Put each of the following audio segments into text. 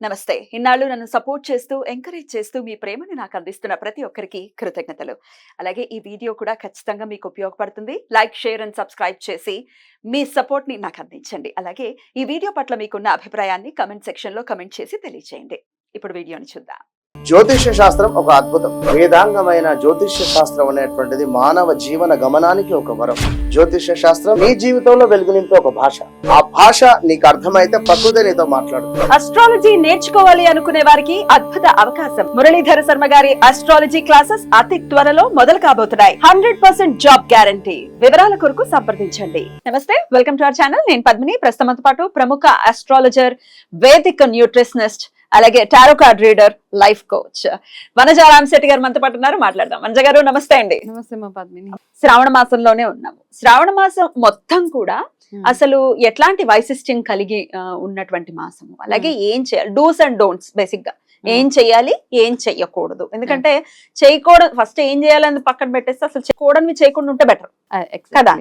నమస్తే. ఇన్నాళ్ళు నన్ను సపోర్ట్ చేస్తూ, ఎంకరేజ్ చేస్తూ మీ ప్రేమని నాకు అందిస్తున్న ప్రతి ఒక్కరికి కృతజ్ఞతలు. అలాగే ఈ వీడియో కూడా ఖచ్చితంగా మీకు ఉపయోగపడుతుంది. లైక్, షేర్ అండ్ సబ్స్క్రైబ్ చేసి మీ సపోర్ట్‌ని నాకు అందించండి. అలాగే ఈ వీడియో పట్ల మీకున్న అభిప్రాయాన్ని కామెంట్ సెక్షన్‌లో కామెంట్ చేసి తెలియజేయండి. ఇప్పుడు వీడియోని చూద్దాం. జ్యోతిష్య శాస్త్రం ఒక అద్భుతం. వేదాంగమైన జ్యోతిష్య శాస్త్రం అనేటువంటిది మానవ జీవన గమనానికి ఒక వరం. జ్యోతిష్య శాస్త్రం నీ జీవితంలో వెలుగునింపే ఒక భాష. ఆ భాష నీకు అర్థమైతే ప్రకృతి నీతో మాట్లాడుతుంది. అస్ట్రాలజీ నేర్చుకోవాలి అనుకునే వారికి అద్భుత అవకాశం. మురళీధర శర్మ గారి అస్ట్రాలజీ క్లాసెస్ అతి త్వరలో మొదలు కాబోతున్నాయి. 100% జాబ్ గ్యారంటీ. వివరాల కొరకు సంప్రదించండి. నమస్తే, వెల్కమ్ టు అవర్ ఛానల్. నేను పద్మిని. ప్రస్తుతంతో పాటు ప్రముఖ అస్ట్రాలజర్, వేదిక్ న్యూట్రిషనిస్ట్, అలాగే tarot card reader, life coach Vanaja Ramasetti గారు మనతో పాటు ఉన్నారు. మాట్లాడదాం. వనజ గారు నమస్తే అండి. నమస్తే మా పద్మిని. శ్రావణ మాసంలోనే ఉన్నాము. శ్రావణ మాసం మొత్తం కూడా అసలు ఎట్లాంటి వైశిష్ట్యం కలిగి ఉన్నటువంటి మాసము, అలాగే ఏం చేయాలి, డూస్ అండ్ డోంట్స్, బేసిక్ గా ఏం చెయ్యాలి, ఏం చెయ్యకూడదు. ఎందుకంటే చేయకూడదు ఫస్ట్ ఏం చేయాలని పక్కన పెట్టేస్తే అసలు చేయకూడనివి చేయకుండా ఉంటే బెటర్ కదా,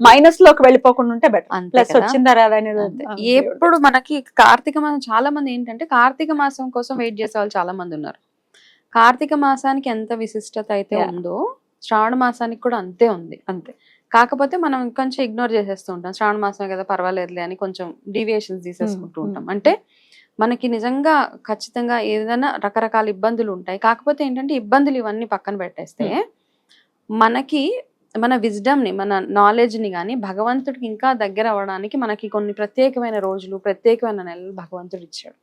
మైనస్ లోకి వెళ్ళిపోకుండా ఉంటే బెటర్. ప్లస్ వచ్చిందా రాదా అనేది. ఎప్పుడు మనకి కార్తీక మాసం, చాలా మంది ఏంటంటే కార్తీక మాసం కోసం వెయిట్ చేసే వాళ్ళు చాలా మంది ఉన్నారు. కార్తీక మాసానికి ఎంత విశిష్టత అయితే ఉందో శ్రావణ మాసానికి కూడా అంతే ఉంది. అంతే. కాకపోతే మనం కొంచెం ఇగ్నోర్ చేసేస్తూ ఉంటాం. శ్రావణ మాసమే కదా పర్వాలేదులే అని కొంచెం డీవియేషన్స్ తీసేసుకుంటూ ఉంటాం. అంటే మనకి నిజంగా ఖచ్చితంగా ఏదైనా రకరకాల ఇబ్బందులు ఉంటాయి. కాకపోతే ఏంటంటే ఇబ్బందులు ఇవన్నీ పక్కన పెట్టేస్తే మనకి మన విజ్డమ్ని, మన నాలెడ్జ్ని కానీ భగవంతుడికి ఇంకా దగ్గర అవ్వడానికి మనకి కొన్ని ప్రత్యేకమైన రోజులు, ప్రత్యేకమైన నెలలు భగవంతుడు ఇచ్చాడు.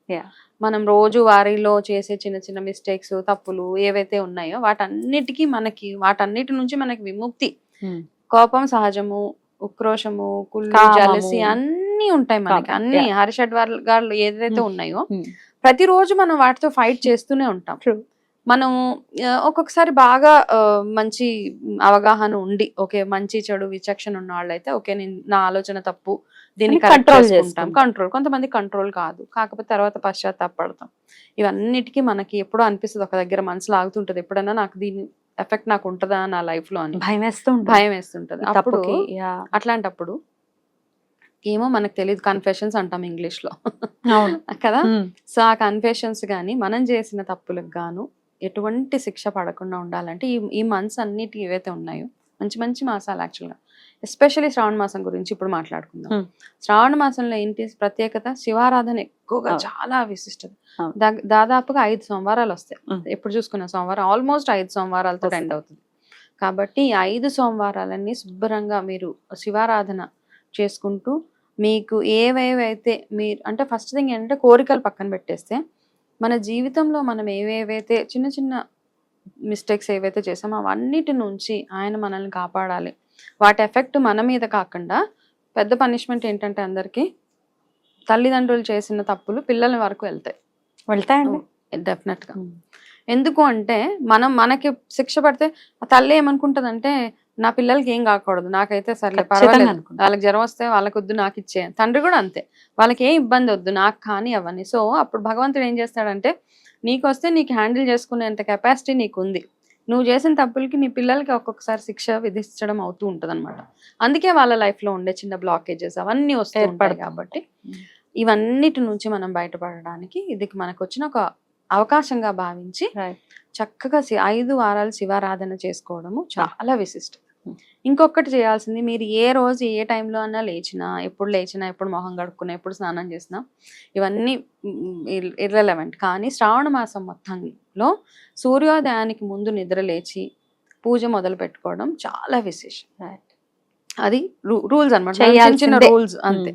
మనం రోజు వారిలో చేసే చిన్న చిన్న మిస్టేక్స్, తప్పులు ఏవైతే ఉన్నాయో వాటన్నిటి నుంచి మనకి విముక్తి. కోపం సహజము, ఉక్రోషము, కుళ్ళు, జలసి అన్ని ఉంటాయి మనకి. అన్ని హర్షడ్వర్గాలు ఏదైతే ఉన్నాయో ప్రతిరోజు మనం వాటితో ఫైట్ చేస్తూనే ఉంటాం. మనం ఒక్కొక్కసారి బాగా మంచి అవగాహన ఉండి, ఓకే మంచి చెడు విచక్షణ ఉన్న వాళ్ళైతే ఓకే నా ఆలోచన తప్పు, దీన్ని కంట్రోల్ చేసుకుంటాం. కంట్రోల్. కొంతమంది కంట్రోల్ కాదు, కాకపోతే తర్వాత పశ్చాత్తాపడతాం. ఇవన్నిటికీ మనకి ఎప్పుడో అనిపిస్తుంది, ఒక దగ్గర మనసులో ఆగుతుంటది, ఎప్పుడైనా నాకు దీని ఎఫెక్ట్ నాకు ఉంటుందా నా లైఫ్ లో అని భయం వేస్తుంటది. అప్పుడు అట్లాంటప్పుడు ఏమో మనకు తెలియదు, కన్ఫెషన్స్ అంటాం ఇంగ్లీష్ లో కదా. సో ఆ కన్ఫెషన్స్ గానీ మనం చేసిన తప్పులకు గాను ఎటువంటి శిక్ష పడకుండా ఉండాలంటే ఈ మంత్స్ అన్నిటి ఏవైతే ఉన్నాయో మంచి మంచి మాసాలు, యాక్చువల్గా ఎస్పెషల్లీ శ్రావణ మాసం గురించి ఇప్పుడు మాట్లాడుకుందాం. శ్రావణ మాసంలో ఏంటి ప్రత్యేకత? శివారాధన ఎక్కువగా చాలా విశిష్టత. దాదాపుగా 5 సోమవారాలు వస్తాయి. ఎప్పుడు చూసుకున్న సోమవారం ఆల్మోస్ట్ 5 సోమవారాలతో ఎండ్ అవుతుంది. కాబట్టి 5 సోమవారాలన్నీ శుభ్రంగా మీరు శివారాధన చేసుకుంటూ మీకు ఏవేవైతే మీరు అంటే ఫస్ట్ థింగ్ ఏంటంటే కోరికలు పక్కన పెట్టేస్తే మన జీవితంలో మనం ఏవేవైతే చిన్న చిన్న మిస్టేక్స్ ఏవైతే చేసామో అవన్నిటి నుంచి ఆయన మనల్ని కాపాడాలి. వాటి ఎఫెక్ట్ మన మీద కాకుండా, పెద్ద పనిష్మెంట్ ఏంటంటే అందరికీ తల్లిదండ్రులు చేసిన తప్పులు పిల్లల వరకు వెళ్తాయండి డెఫినెట్గా. ఎందుకు అంటే మనకి శిక్ష పడితే ఆ తల్లి ఏమనుకుంటదంటే నా పిల్లలకి ఏం కాకూడదు, నాకైతే సర్లే పర్వాలేదు, వాళ్ళకి జ్వరం వస్తే వాళ్ళకి వద్దు నాకు ఇచ్చే. తండ్రి కూడా అంతే, వాళ్ళకి ఏం ఇబ్బంది వద్దు నాకు కానీ అవన్నీ. సో అప్పుడు భగవంతుడు ఏం చేస్తాడంటే నీకు వస్తే నీకు హ్యాండిల్ చేసుకునేంత కెపాసిటీ నీకు ఉంది, నువ్వు చేసిన తప్పులకి నీ పిల్లలకి ఒక్కొక్కసారి శిక్ష విధించడం అవుతూ ఉంటుంది అనమాట. అందుకే వాళ్ళ లైఫ్ లో ఉండే చిన్న బ్లాకేజెస్ అవన్నీ వస్తూ ఉంటాయి. కాబట్టి ఇవన్నిటి నుంచి మనం బయటపడడానికి ఇది మనకు వచ్చిన ఒక అవకాశంగా భావించి చక్కగా 5 వారాలు శివారాధన చేసుకోవడము చాలా విశిష్టం. ఇంకొకటి చేయాల్సింది, మీరు ఏ రోజు ఏ టైంలో అన్నా లేచినా, ఎప్పుడు మొహం కడుక్కున్నా, ఎప్పుడు స్నానం చేసినా ఇవన్నీ ఇర్రెలవెంట్. కానీ శ్రావణ మాసం మొత్తంలో సూర్యోదయానికి ముందు నిద్ర లేచి పూజ మొదలు పెట్టుకోవడం చాలా విశేషం. అది రూల్స్ అనమాట, చిన్న రూల్స్ అంతే.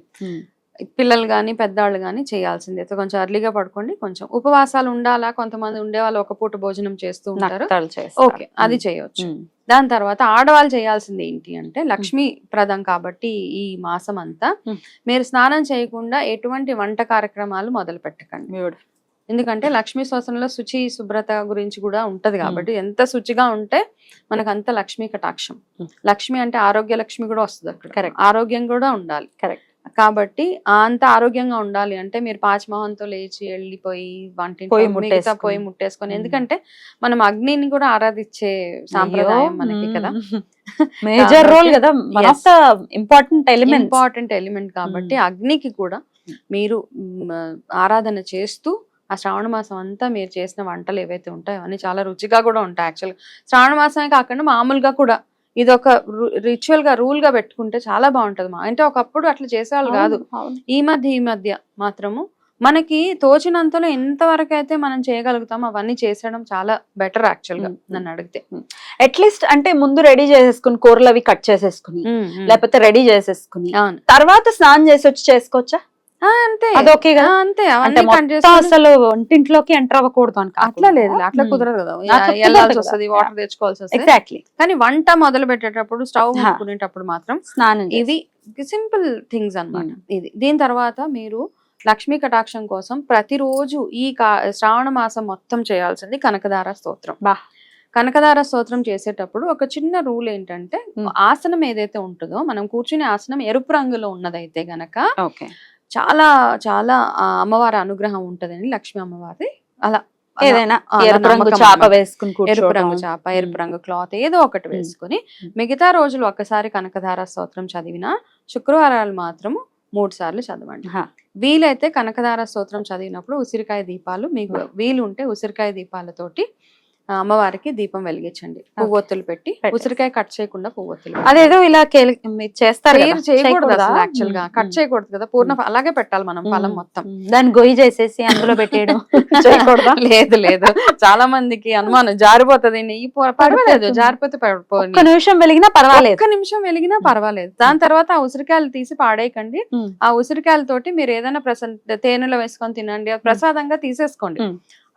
పిల్లలు కానీ పెద్దవాళ్ళు కానీ చేయాల్సిందే. కొంచెం అర్లీగా పడుకోండి. కొంచెం ఉపవాసాలు ఉండాలా, కొంతమంది ఉండేవాళ్ళు ఒక పూట భోజనం చేస్తూ ఉంటారు, ఓకే అది చేయొచ్చు. దాని తర్వాత ఆడవాళ్ళు చేయాల్సింది ఏంటి అంటే లక్ష్మీ ప్రదం కాబట్టి ఈ మాసం అంతా మీరు స్నానం చేయకుండా ఎటువంటి వంట కార్యక్రమాలు మొదలు పెట్టకండి. ఎందుకంటే లక్ష్మీ శ్వాసంలో శుభ్రత గురించి కూడా ఉంటది. కాబట్టి ఎంత శుచిగా ఉంటే మనకు అంత లక్ష్మీ కటాక్షం. లక్ష్మి అంటే ఆరోగ్య లక్ష్మి కూడా వస్తుంది అక్కడ. ఆరోగ్యం కూడా ఉండాలి. కరెక్ట్. కాబట్టి అంత ఆరోగ్యంగా ఉండాలి అంటే మీరు పాచిమోహంతో లేచి వెళ్ళిపోయి వంటింటి పోయి ముట్టేసుకొని, ఎందుకంటే మనం అగ్నిని కూడా ఆరాధించే సాంప్రదాయం మనకి కదా, మేజర్ రోల్ కదా, ఇంపార్టెంట్ ఎలిమెంట్ కాబట్టి అగ్నికి కూడా మీరు ఆరాధన చేస్తూ ఆ శ్రావణ మాసం అంతా మీరు చేసిన వంటలు ఏవైతే ఉంటాయో అవన్నీ చాలా రుచిగా కూడా ఉంటాయి. యాక్చువల్గా శ్రావణ మాసమే కాకుండా మామూలుగా కూడా ఇది ఒక రిచువల్ గా రూల్ గా పెట్టుకుంటే చాలా బాగుంటది. అంటే ఒకప్పుడు అట్లా చేసేవాళ్ళు కాదు. ఈ మధ్య మాత్రము మనకి తోచినంతలో ఎంతవరకు అయితే మనం చేయగలుగుతాం అవన్నీ చేసడం చాలా బెటర్ యాక్చువల్ గా నన్ను అడిగితే. అట్లీస్ట్ అంటే ముందు రెడీ చేసేసుకుని కూరలు అవి కట్ చేసేసుకుని లేకపోతే రెడీ చేసేసుకుని తర్వాత స్నానం చేసి వచ్చి చేసుకోవచ్చా? అంతే, అదొకే కదా. అంతే. అసలు వంటింట్లోకి ఎంటర్ అవ్వకూడదు అని అట్లా లేదు, అట్లా కుదరదు కదా. వెళ్ళాల్సి వస్తుంది, వాటర్ తెచ్చుకోవాల్సి వస్తుంది. ఎగ్జాక్ట్లీ. కానీ వంట మొదలు పెట్టేటప్పుడు స్టవ్ ముట్టుకునేటప్పుడు మాత్రం స్నానం ఇవి సింపుల్ థింగ్స్ అన్నమాట. ఇది దీని తర్వాత మీరు లక్ష్మీ కటాక్షం కోసం ప్రతిరోజు ఈ శ్రావణ మాసం మొత్తం చేయాల్సింది కనకదార స్తోత్రం. కనకదార స్తోత్రం చేసేటప్పుడు ఒక చిన్న రూల్ ఏంటంటే ఆసనం ఏదైతే ఉంటుందో మనం కూర్చునే ఆసనం ఎరుపు రంగులో ఉన్నదైతే గనక చాలా చాలా అమ్మవారి అనుగ్రహం ఉంటదండి. లక్ష్మీ అమ్మవారి అలా ఏదైనా ఎరుపు రంగు చాప వేసుకుని, ఎరుపు రంగు చాప, ఎరుపు రంగు క్లాత్ ఏదో ఒకటి వేసుకుని మిగతా రోజులు ఒక్కసారి కనకదార స్తోత్రం చదివినా శుక్రవారాలు మాత్రము 3 సార్లు చదవండి. వీలైతే కనకదార స్తోత్రం చదివినప్పుడు ఉసిరికాయ దీపాలు, మీకు వీలు ఉంటే ఉసిరికాయ దీపాలతోటి అమ్మవారికి దీపం వెలిగించండి. పువ్వొత్తులు పెట్టి, ఉసిరికాయ కట్ చేయకుండా పువ్వొత్తులు. అదేదో ఇలా చేస్తారు, చేయకూడదు అసలు. యాక్చువల్ గా కట్ చేయకూడదు కదా, పూర్ణ అలాగే పెట్టాలి మనం ఫలం మొత్తం. దాన్ని గొయ్యి చేసేసి అందులో పెట్టేయడం చేయకూడదు. లేదు లేదు, చాలా మందికి అనుమానం జారిపోతుంది. పర్వాలేదు, జారిపోతే ఒక్క నిమిషం వెలిగినా పర్వాలేదు, ఒక్క నిమిషం వెలిగినా పర్వాలేదు. దాని తర్వాత ఆ ఉసిరికాయలు తీసి పాడేయకండి. ఆ ఉసిరికాయలతోటి మీరు ఏదైనా తేనెలో వేసుకొని తినండి, ప్రసాదంగా తీసేసుకోండి.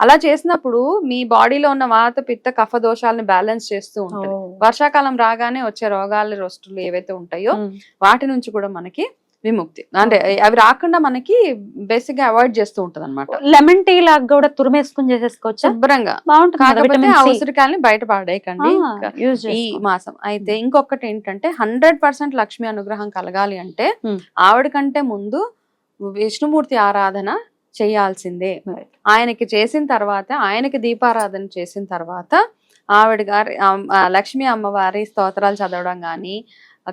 అలా చేసినప్పుడు మీ బాడీలో ఉన్న వాత పిత్త కఫ దోషాలను బ్యాలెన్స్ చేస్తూ ఉంటుంది. వర్షాకాలం రాగానే వచ్చే రోగాలు రొస్టులు ఏవైతే ఉంటాయో వాటి నుంచి కూడా మనకి విముక్తి, అంటే అవి రాకుండా మనకి బేసిక్ గా అవాయిడ్ చేస్తూ ఉంటది అనమాట. లెమన్ టీ లాగా కూడా తురిమేసుకుని చేసేసుకోవచ్చు, శుభ్రంగా బాగుంటుంది. కాకపోతే ఆ ఉసిరికాయలని బయట పాడేయకండి ఈ మాసం. అయితే ఇంకొకటి ఏంటంటే 100% లక్ష్మీ అనుగ్రహం కలగాలి అంటే ఆవిడ కంటే ముందు విష్ణుమూర్తి ఆరాధన చేయాల్సిందే. ఆయనకి చేసిన తర్వాత, ఆయనకి దీపారాధన చేసిన తర్వాత ఆవిడ గారి లక్ష్మీ అమ్మవారి స్తోత్రాలు చదవడం గాని,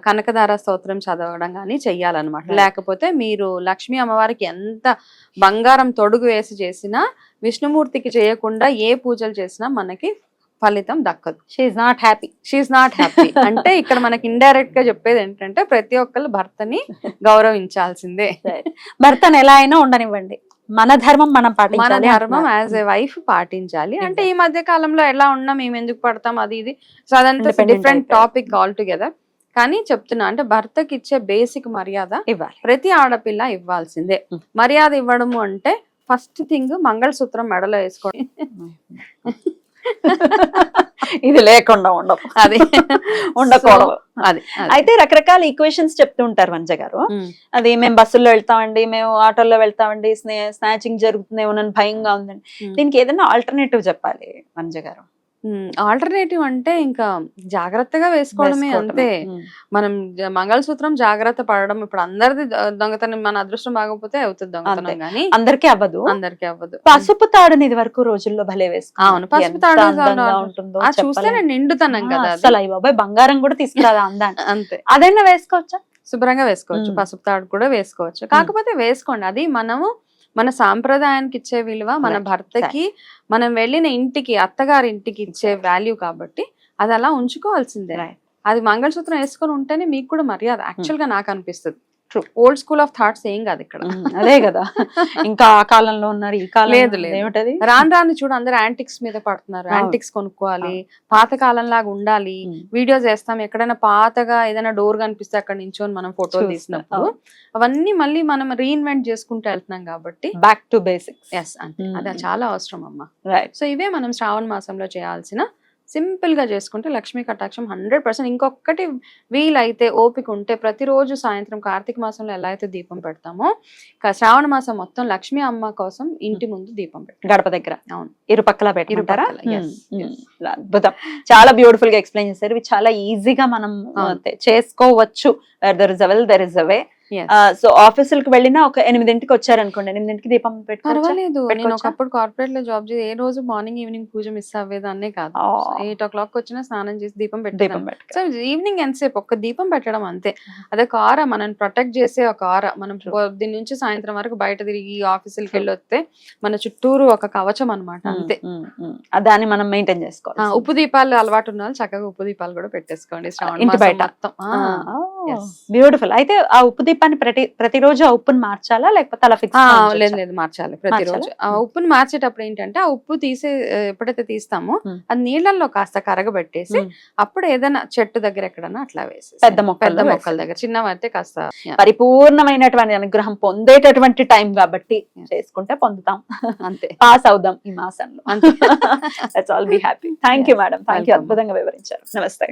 కనకదార స్తోత్రం చదవడం గాని చెయ్యాలన్నమాట. లేకపోతే మీరు లక్ష్మీ అమ్మవారికి ఎంత బంగారం తొడుగు వేసి చేసినా, విష్ణుమూర్తికి చేయకుండా ఏ పూజలు చేసినా మనకి ఫలితం దక్కదు. She not happy. అంటే ఇక్కడ మనకి ఇండైరెక్ట్ గా చెప్పేది ఏంటంటే ప్రతి ఒక్కరు భర్తని గౌరవించాల్సిందే. భర్తను ఎలా అయినా ఉండనివ్వండి, మన ధర్మం మనం పాటించాలి, మన ధర్మం యాజ్ ఏ వైఫ్ పాటించాలి. అంటే ఈ మధ్య కాలంలో ఎలా ఉన్నా మేము ఎందుకు పడతాం అది ఇది, సో అదంతా డిఫరెంట్ టాపిక్ ఆల్ టుగెదర్. కానీ చెప్తున్నా, అంటే భర్తకి ఇచ్చే బేసిక్ మర్యాద ఇవ్వాలి, ప్రతి ఆడపిల్ల ఇవ్వాల్సిందే. మర్యాద ఇవ్వడము అంటే ఫస్ట్ థింగ్ మంగళసూత్రం మెడలో వేసుకోండి. ఇది లేకుండా ఉండదు, అది ఉండకూడదు. అది అయితే రకరకాల ఈక్వేషన్స్ చెప్తూ ఉంటారు వంజ గారు. అది మేము బస్సుల్లో వెళ్తామండి, మేము ఆటోల్లో వెళ్తామండి, స్నాచింగ్ జరుగుతుందేమోనని భయంగా ఉందండి. దీనికి ఏదైనా ఆల్టర్నేటివ్ చెప్పాలి వంజ గారు. ఆల్టర్నేటివ్ అంటే ఇంకా జాగ్రత్తగా వేసుకోవడమే, అంతే. మనం మంగళసూత్రం జాగ్రత్త పడడం. ఇప్పుడు అందరిది దొంగతనం, మన అదృష్టం బాగపోతే అవుతుంది దొంగతనం, కానీ అందరికీ అవ్వదు. పసుపు తాడుని ఇది వరకు రోజుల్లో భలే వేసుకో. అవును, పసుపు తాడు ఉంటుందో చూస్తే నేను నిండుతాను కదా అసలు. అయ్యి బాబాయ్, బంగారం కూడా తీసుకురాదా అందాన్ని. అంతే, అదైనా వేసుకోవచ్చా? శుభ్రంగా వేసుకోవచ్చు, పసుపు తాడు కూడా వేసుకోవచ్చు. కాకపోతే వేసుకోండి, అది మనము మన సాంప్రదాయానికి ఇచ్చే విలువ, మన భర్తకి మనం వెళ్ళిన ఇంటికి, అత్తగారి ఇంటికి ఇచ్చే వాల్యూ కాబట్టి అది అలా ఉంచుకోవాల్సిందే. అది మంగళసూత్రం వేసుకొని ఉంటేనే మీకు కూడా మర్యాద, యాక్చువల్ గా నాకు అనిపిస్తుంది. ఓల్డ్ స్కూల్ ఆఫ్ థాట్స్ ఏం కాదు ఇక్కడ. అదే కదా, ఇంకా ఆ కాలంలో ఉన్నారు, ఈ కాలం లేదు. ఏమిటది రాను చూడు అందరు యాంటిక్స్ మీద పడుతున్నారు. యాంటిక్స్ కొనుక్కోవాలి, పాత కాలం లాగా ఉండాలి. వీడియోస్ వేస్తాం, ఎక్కడైనా పాతగా ఏదైనా డోర్ కనిపిస్తే అక్కడ నించొని మనం ఫోటోలు తీసినప్పుడు అవన్నీ మళ్ళీ మనం రీఇన్వెంట్ చేసుకుంటూ వెళ్తున్నాం కాబట్టి బ్యాక్ టు బేసిక్స్. ఎస్, అంటే అది చాలా అవసరం అమ్మా. సో ఇవే మనం శ్రావణ మాసంలో చేయాల్సిన, సింపుల్ గా చేసుకుంటే లక్ష్మీ కటాక్షం 100%. ఇంకొకటి వీలైతే ఓపిక ఉంటే ప్రతిరోజు సాయంత్రం కార్తీక మాసంలో ఎలా అయితే దీపం పెడతామో, శ్రావణ మాసం మొత్తం లక్ష్మీ అమ్మ కోసం ఇంటి ముందు దీపం పెడతాం, గడప దగ్గర. అవును, ఇరుపక్కల పెట్టారా? అద్భుతం, చాలా బ్యూటిఫుల్ గా ఎక్స్ప్లెయిన్ చేశారు. ఇవి చాలా ఈజీగా మనం చేసుకోవచ్చు. Where there is a will, there is a way. Yes. So ఆఫీసులకు వెళ్ళినా ఒక 8ంటికి వచ్చారనుకోండి, 8ంటికి దీపం పెట్టుకోవచ్చా? పర్వాలేదు. నేను పెట్టుకోవచ్చా? ఒకప్పుడు కార్పొరేట్ లో జాబ్ చేసి ఏ రోజు మార్నింగ్ ఈవినింగ్ పూజ మిస్ అవ్వేదాన్నే కాదు. ఆ. 8 o'clock వచ్చినా స్నానం చేసి దీపం దీపం పెట్టేదాన్ని. పెట్టుకో. సో ఈవినింగ్ ఎంతసేపు ఒక్క దీపం పెట్టడం అంతే. అదొక ఆరా, మనం ప్రొటెక్ట్ చేసే ఒక ఆరా. మనం True. పొద్దున్న నుంచి సాయంత్రం వరకు బయట తిరిగి ఆఫీసులకి వెళ్ళి వస్తే మన చుట్టూరు ఒక కవచం అన్నమాట అంతే. దాన్ని మనం మెయింటైన్ చేసుకోవాలి. ఉప్పు దీపాలు అలవాటు ఉన్న వాళ్ళు చక్కగా ఉప్పు దీపాలు కూడా పెట్టేసుకోండి శ్రావణ ఇంటి మాసం బయట. మొత్తం. Yes. బ్యూటిఫుల్. అయితే ఆ ఉప్పు దీపాన్ని ప్రతిరోజు ఆ ఉప్పుని మార్చాలా, లేకపోతే అలా ఫిక్స్? లేదు లేదు, మార్చాలి ప్రతిరోజు. ఆ ఉప్పుని మార్చేటప్పుడు ఏంటంటే ఆ ఉప్పు ఎప్పుడైతే తీస్తామో అది నీళ్ళల్లో కాస్త కరగబెట్టేసి అప్పుడు ఏదైనా చెట్టు దగ్గర ఎక్కడన్నా అట్లా వేసి పెద్ద మొక్కల్లో మొక్కల దగ్గర, చిన్నవైతే కాస్త పరిపూర్ణమైనటువంటి అనుగ్రహం పొందేటటువంటి టైం కాబట్టి చేసుకుంటే పొందుతాం, అంతే. పాస్ అవుదాం ఈ మాసంలో. అంతే. That's all. Be happy. Thank you madam, thank you. Welcome. అద్భుతంగా వివరించారు. నమస్తే.